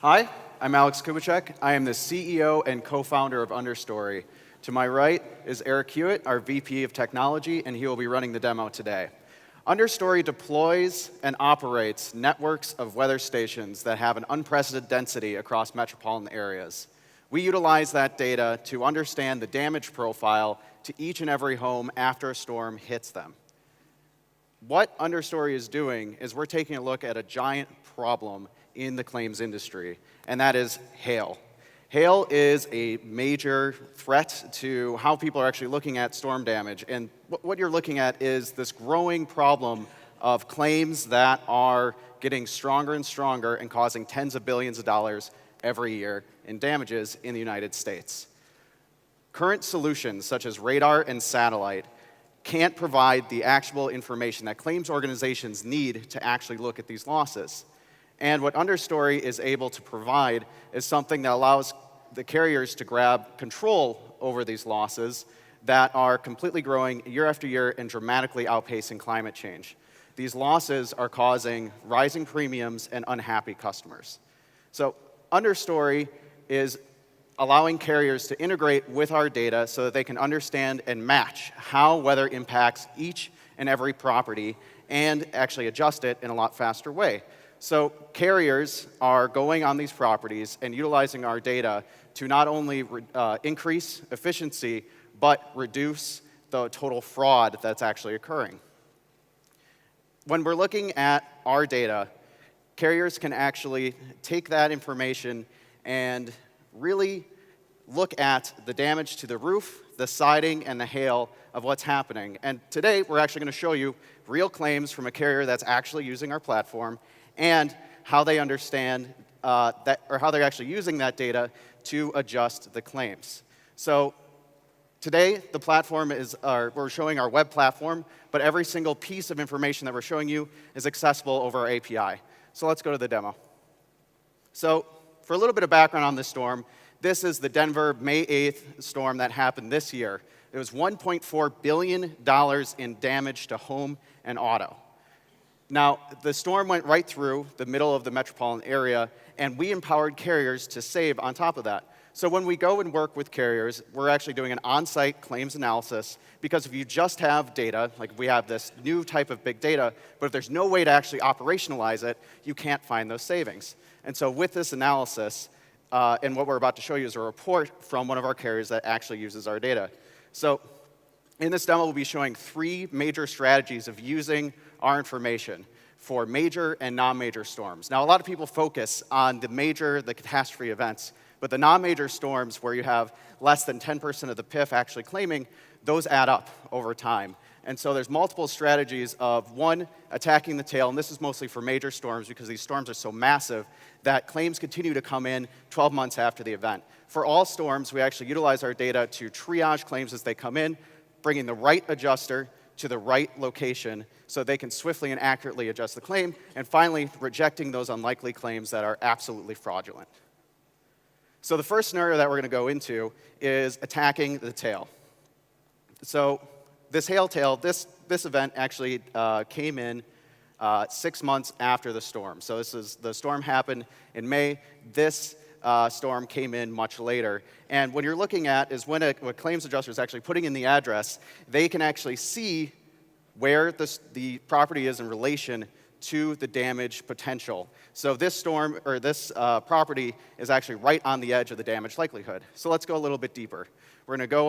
Hi, I'm Alex Kubicek. I am the CEO and co-founder of Understory. To my right is Eric Hewitt, our VP of Technology, and he will be running the demo today. Understory deploys and operates networks of weather stations that have an unprecedented density across metropolitan areas. We utilize that data to understand the damage profile to each and every home after a storm hits them. What Understory is doing is we're taking a look at a giant problem in the claims industry, and that is hail. Hail is a major threat to how people are actually looking at storm damage, and what you're looking at is this growing problem of claims that are getting stronger and stronger and causing tens of billions of dollars every year in damages in the United States. Current solutions, such as radar and satellite, can't provide the actual information that claims organizations need to actually look at these losses. And what Understory is able to provide is something that allows the carriers to grab control over these losses that are completely growing year after year and dramatically outpacing climate change. These losses are causing rising premiums and unhappy customers. So Understory is allowing carriers to integrate with our data so that they can understand and match how weather impacts each and every property and actually adjust it in a lot faster way. So carriers are going on these properties and utilizing our data to not only increase efficiency, but reduce the total fraud that's actually occurring. When we're looking at our data, carriers can actually take that information and really look at the damage to the roof, the siding, and the hail of what's happening. And today, we're actually going to show you real claims from a carrier that's actually using our platform and how they understand that, or how they're actually using that data to adjust the claims. So today, the platform is, we're showing our web platform, but every single piece of information that we're showing you is accessible over our API. So let's go to the demo. So for a little bit of background on this storm, this is the Denver May 8th storm that happened this year. It was $1.4 billion in damage to home and auto. Now, the storm went right through the middle of the metropolitan area, and we empowered carriers to save on top of that. So when we go and work with carriers, we're actually doing an on-site claims analysis, because if you just have data, like we have this new type of big data, but if there's no way to actually operationalize it, you can't find those savings. And so with this analysis, and what we're about to show you is a report from one of our carriers that actually uses our data. So in this demo, we'll be showing 3 major strategies of using our information for major and non-major storms. Now, a lot of people focus on the catastrophe events, but the non-major storms where you have less than 10% of the PIF actually claiming, those add up over time. And so there's multiple strategies of, 1, attacking the tail, and this is mostly for major storms because these storms are so massive that claims continue to come in 12 months after the event. For all storms, we actually utilize our data to triage claims as they come in, bringing the right adjuster to the right location so they can swiftly and accurately adjust the claim, and finally, rejecting those unlikely claims that are absolutely fraudulent. So the first scenario that we're going to go into is attacking the tail. So this hail tail, this event actually came in 6 months after the storm. So the storm happened in May. This storm came in much later. And what you're looking at is when a claims adjuster is actually putting in the address, they can actually see where the property is in relation to the damage potential. So this storm, or this property, is actually right on the edge of the damage likelihood. So let's go a little bit deeper. We're going to go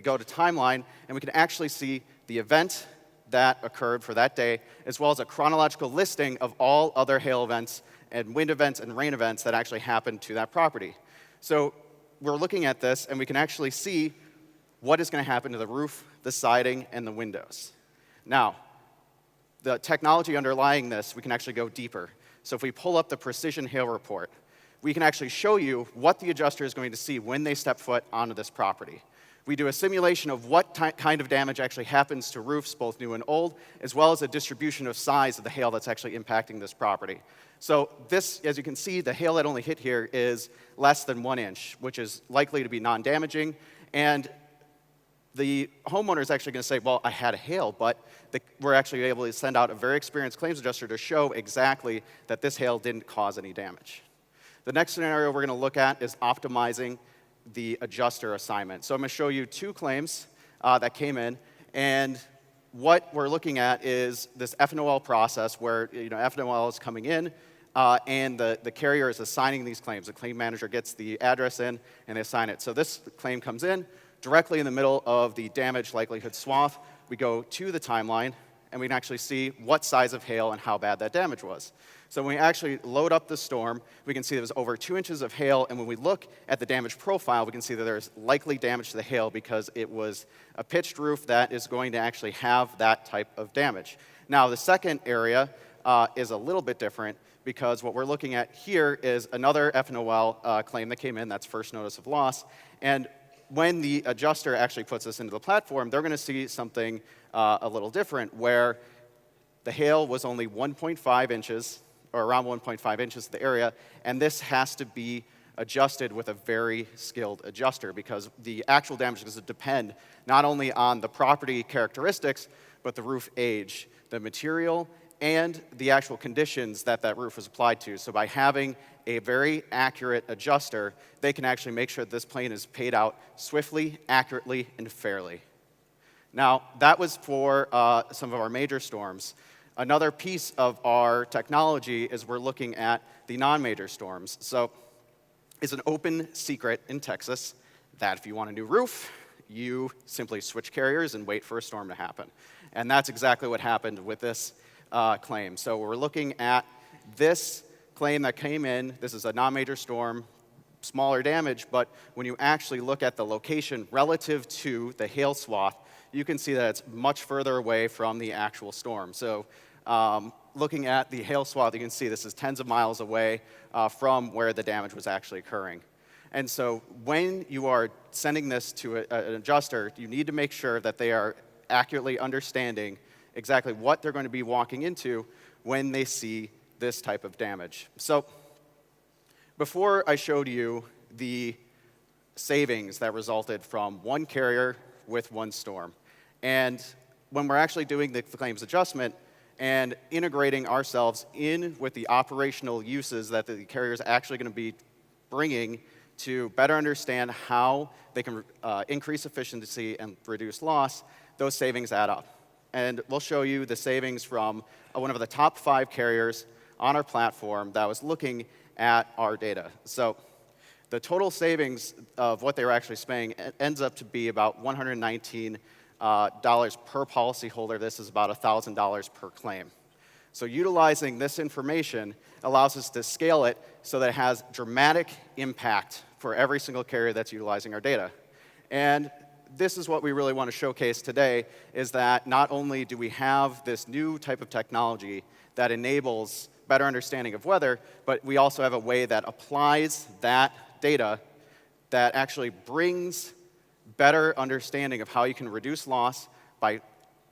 go to timeline, and we can actually see the event that occurred for that day, as well as a chronological listing of all other hail events and wind events and rain events that actually happened to that property. So we're looking at this, and we can actually see what is going to happen to the roof, the siding, and the windows. Now, the technology underlying this, we can actually go deeper. So if we pull up the Precision Hail Report, we can actually show you what the adjuster is going to see when they step foot onto this property. We do a simulation of what kind of damage actually happens to roofs, both new and old, as well as a distribution of size of the hail that's actually impacting this property. So this, as you can see, the hail that only hit here is less than 1 inch, which is likely to be non-damaging. And the homeowner is actually going to say, well, I had a hail, but we're actually able to send out a very experienced claims adjuster to show exactly that this hail didn't cause any damage. The next scenario we're going to look at is optimizing the adjuster assignment. So I'm going to show you two claims that came in, and what we're looking at is this FNOL process where FNOL is coming in, and the carrier is assigning these claims. The claim manager gets the address in, and they assign it. So this claim comes in directly in the middle of the damage likelihood swath. We go to the timeline, and we can actually see what size of hail and how bad that damage was. So when we actually load up the storm, we can see there was over 2 inches of hail, and when we look at the damage profile, we can see that there's likely damage to the hail because it was a pitched roof that is going to actually have that type of damage. Now, the second area is a little bit different because what we're looking at here is another FNOL claim that came in, that's first notice of loss, and when the adjuster actually puts this into the platform, they're going to see something a little different, where the hail was only 1.5 inches, or around 1.5 inches of the area, and this has to be adjusted with a very skilled adjuster because the actual damage is going to depend not only on the property characteristics, but the roof age, the material, and the actual conditions that that roof was applied to. So by having a very accurate adjuster, they can actually make sure that this plane is paid out swiftly, accurately, and fairly. Now, that was for some of our major storms. Another piece of our technology is we're looking at the non-major storms. So it's an open secret in Texas that if you want a new roof, you simply switch carriers and wait for a storm to happen. And that's exactly what happened with this claim. So we're looking at this claim that came in. This is a non-major storm, smaller damage, but when you actually look at the location relative to the hail swath, you can see that it's much further away from the actual storm. So looking at the hail swath, you can see this is tens of miles away from where the damage was actually occurring. And so when you are sending this to an adjuster, you need to make sure that they are accurately understanding exactly what they're going to be walking into when they see this type of damage. So before I showed you the savings that resulted from one carrier with one storm, and when we're actually doing the claims adjustment and integrating ourselves in with the operational uses that the carrier is actually going to be bringing to better understand how they can increase efficiency and reduce loss, those savings add up. And we'll show you the savings from one of the top 5 carriers on our platform that was looking at our data. So the total savings of what they were actually spending ends up to be about $119 per policyholder. This is about $1,000 per claim. So utilizing this information allows us to scale it so that it has dramatic impact for every single carrier that's utilizing our data. And this is what we really want to showcase today, is that not only do we have this new type of technology that enables better understanding of weather, but we also have a way that applies that data that actually brings better understanding of how you can reduce loss by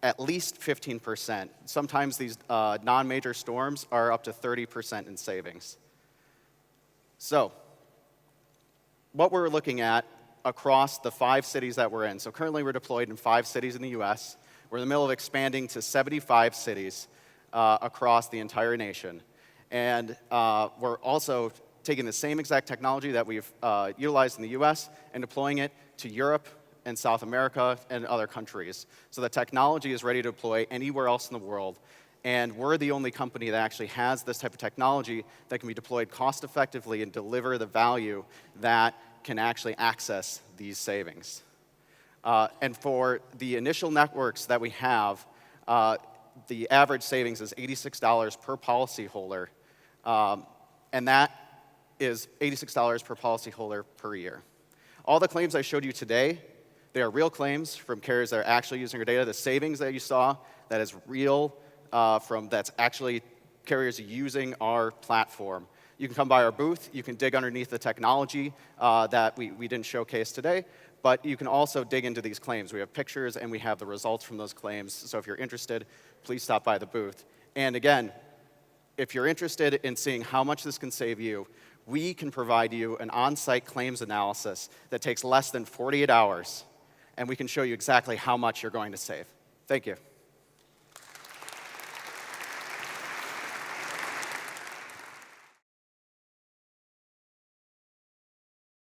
at least 15%. Sometimes these non-major storms are up to 30% in savings. So what we're looking at across the 5 cities that we're in. So currently we're deployed in 5 cities in the US. We're in the middle of expanding to 75 cities across the entire nation. And we're also taking the same exact technology that we've utilized in the US and deploying it to Europe and South America and other countries. So the technology is ready to deploy anywhere else in the world. And we're the only company that actually has this type of technology that can be deployed cost effectively and deliver the value that can actually access these savings. And for the initial networks that we have, the average savings is $86 per policyholder, and that is $86 per policyholder per year. All the claims I showed you today, they are real claims from carriers that are actually using our data. The savings that you saw, that is real, that's actually carriers using our platform. You can come by our booth. You can dig underneath the technology that we didn't showcase today, but you can also dig into these claims. We have pictures, and we have the results from those claims. So if you're interested, please stop by the booth. And again, if you're interested in seeing how much this can save you, we can provide you an on-site claims analysis that takes less than 48 hours, and we can show you exactly how much you're going to save. Thank you.